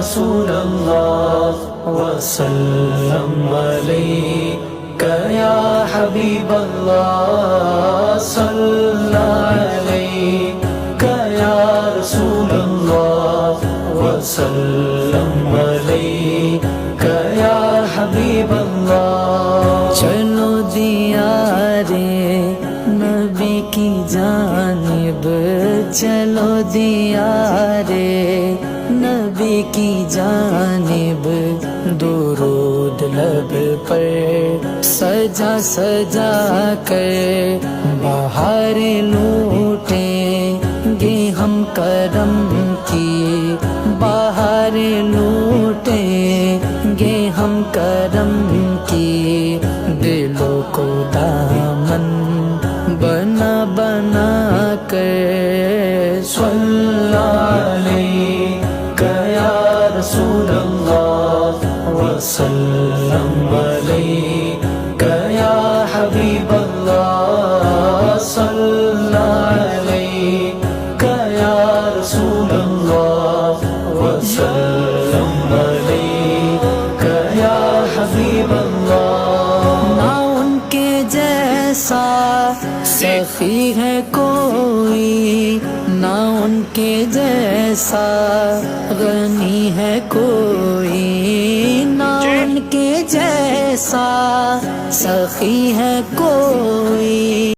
رسول اللہ وسلم علیک یا حبیب اللہ صلی علیک یا رسول اللہ وسلم علیک یا حبیب اللہ چلو دیارے نبی کی جانب چلو دیارے نبی کی جانب درود لب پر سجا سجا کر بہار لوٹیں گے ہم کرم کی بہار لوٹیں گے ہم کرم کی دلوں کو دامن بنا بنا کر صلی علیک یا رسول اللہ وسلم علیک یا حبیب اللہ صلی علیک یا رسول اللہ وسلم علیک یا حبیب اللہ نہ ان کے جیسا سخی ہے کوئی نہ ان کے جیسا غنی ہے کوئی نہ ان کے جیسا سخی ہے کوئی